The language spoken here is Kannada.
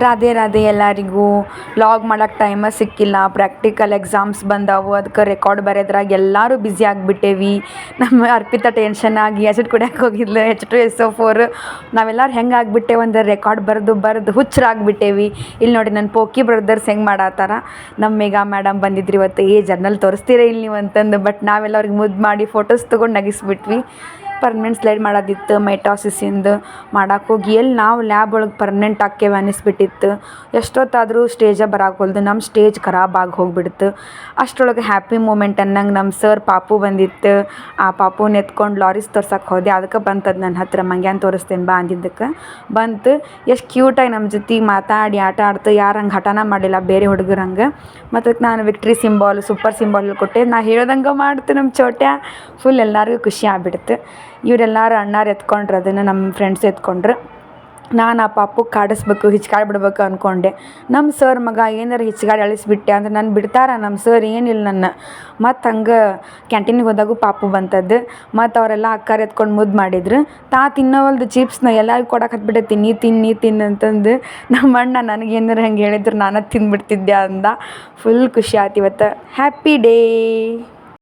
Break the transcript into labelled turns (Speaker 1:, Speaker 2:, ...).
Speaker 1: ರಾಧೆ ರಾಧೆ ಎಲ್ಲರಿಗೂ. ವ್ಲಾಗ್ ಮಾಡೋಕ್ಕೆ ಟೈಮ ಸಿಕ್ಕಿಲ್ಲ, ಪ್ರಾಕ್ಟಿಕಲ್ ಎಕ್ಸಾಮ್ಸ್ ಬಂದವು, ಅದಕ್ಕೆ ರೆಕಾರ್ಡ್ ಬರೆದ್ರಾಗ ಎಲ್ಲರೂ ಬ್ಯುಸಿ ಆಗಿಬಿಟ್ಟೇವಿ. ನಮ್ಮ ಅರ್ಪಿತಾ ಟೆನ್ಷನ್ ಆಗಿ ಆ್ಯಸಿಡ್ ಕುಡಿಯೋಕೆ ಹೋಗಿದ್ಲು, H2SO4. ನಾವೆಲ್ಲರೂ ಹೆಂಗೆ ಆಗಿಬಿಟ್ಟೇವು ಅಂದ್ರೆ ರೆಕಾರ್ಡ್ ಬರೆದು ಹುಚ್ಚರಾಗ್ಬಿಟ್ಟೇವಿ. ಇಲ್ಲಿ ನೋಡಿ ನನ್ನ ಪೋಕಿ ಬ್ರದರ್ಸ್ ಹೆಂಗೆ ಮಾಡತ್ತಾರ. ನಮ್ಮ ಮೇಘಾ ಮೇಡಮ್ ಬಂದಿದ್ರಿ ಇವತ್ತು, ಜರ್ನಲ್ ತೋರಿಸ್ತೀರ ಇಲ್ಲಿ ನೀವು ಅಂತಂದು. ಬಟ್ ನಾವೆಲ್ಲ ಅವ್ರಿಗೆ ಮುದ್ದು ಮಾಡಿ ಫೋಟೋಸ್ ತೊಗೊಂಡು ನಗಿಸ್ಬಿಟ್ವಿ. ಪರ್ಮನೆಂಟ್ ಸ್ಲೈಡ್ ಮಾಡೋದಿತ್ತು ಮೈಟಾಸಿಸಿಂದು ಮಾಡಕ್ಕೆ ಹೋಗಿ ಎಲ್ಲಿ ನಾವು ಲ್ಯಾಬ್ ಒಳಗೆ ಪರ್ಮನೆಂಟ್ ಆಕ್ಕೇವೆ ಅನ್ನಿಸ್ಬಿಟ್ಟಿತ್ತು. ಎಷ್ಟೊತ್ತಾದರೂ ಸ್ಟೇಜೇ ಬರಾಕೊಲ್ದು, ನಮ್ಮ ಸ್ಟೇಜ್ ಖರಾಬ್ ಆಗಿ ಹೋಗ್ಬಿಡ್ತು. ಅಷ್ಟರೊಳಗೆ ಹ್ಯಾಪಿ ಮೂಮೆಂಟ್ ಅನ್ನಂಗೆ ನಮ್ಮ ಸರ್ ಪಾಪು ಬಂದಿತ್ತು. ಆ ಪಾಪುನ ಎತ್ಕೊಂಡು ಲಾರೀಸ್ ತೋರ್ಸಕ್ಕೆ ಹೋದೆ. ಅದಕ್ಕೆ ಬಂತದ್ದು ನನ್ನ ಹತ್ರ, ಮಂಗ್ಯಾನ್ ತೋರಿಸ್ತೇನೆ ಬಾ ಅಂದಿದ್ದಕ್ಕೆ ಬಂತು. ಎಷ್ಟು ಕ್ಯೂಟಾಗಿ ನಮ್ಮ ಜೊತೆ ಮಾತಾಡಿ ಆಟ ಆಡ್ತು. ಯಾರು ಹಂಗೆ ಹಠನ ಮಾಡಿಲ್ಲ ಬೇರೆ ಹುಡುಗರಂಗೆ. ಮತ್ತು ಅದಕ್ಕೆ ನಾನು ವಿಕ್ಟ್ರಿ ಸಿಂಬಾಲ್ ಸೂಪರ್ ಸಿಂಬಾಲ್ ಕೊಟ್ಟೆ. ನಾ ಹೇಳ್ದಂಗೆ ಮಾಡ್ತು ನಮ್ಮ ಚೋಟ್ಯ. ಫುಲ್ ಎಲ್ಲರಿಗೂ ಖುಷಿ ಆಗ್ಬಿಡ್ತು. ಇವರೆಲ್ಲರೂ ಅಣ್ಣಾರು ಎತ್ಕೊಂಡ್ರು, ಅದನ್ನು ನಮ್ಮ ಫ್ರೆಂಡ್ಸ್ ಎತ್ಕೊಂಡ್ರು. ನಾನು ಆ ಪಾಪು ಕಾಡಿಸ್ಬೇಕು, ಹಿಚ್ಕಾಡಿ ಬಿಡ್ಬೇಕು ಅಂದ್ಕೊಂಡೆ. ನಮ್ಮ ಸರ್ ಮಗ ಏನಾರು ಹಿಚ್ಕಾಡಿ ಅಳಿಸ್ಬಿಟ್ಟೆ ಅಂದ್ರೆ ನಾನು ಬಿಡ್ತಾರ ನಮ್ಮ ಸರ್, ಏನಿಲ್ಲ ನನ್ನ. ಮತ್ತು ಹಂಗೆ ಕ್ಯಾಂಟೀನಿಗೆ ಹೋದಾಗೂ ಪಾಪು ಬಂತದ್ದು. ಮತ್ತು ಅವರೆಲ್ಲ ಅಕ್ಕಾರ ಎತ್ಕೊಂಡು ಮುದ್ದು ಮಾಡಿದ್ರು. ತಿನ್ನೋವಲ್ದು ಚಿಪ್ಸ್ನ ಎಲ್ಲರಿಗೂ ಕೊಡಕ್ಕೆ ಹತ್ಬಿಟ್ಟೈತಿ, ನೀ ತಿನ್ನು ಅಂತಂದು. ನಮ್ಮ ಅಣ್ಣ ನನಗೇನಾರು ಹಂಗೆ ಹೇಳಿದ್ರು ನಾನು ತಿಂದ್ಬಿಡ್ತಿದ್ದೆ ಅಂದ. ಫುಲ್ ಖುಷಿ ಆಯ್ತು ಇವತ್ತು. Happy day.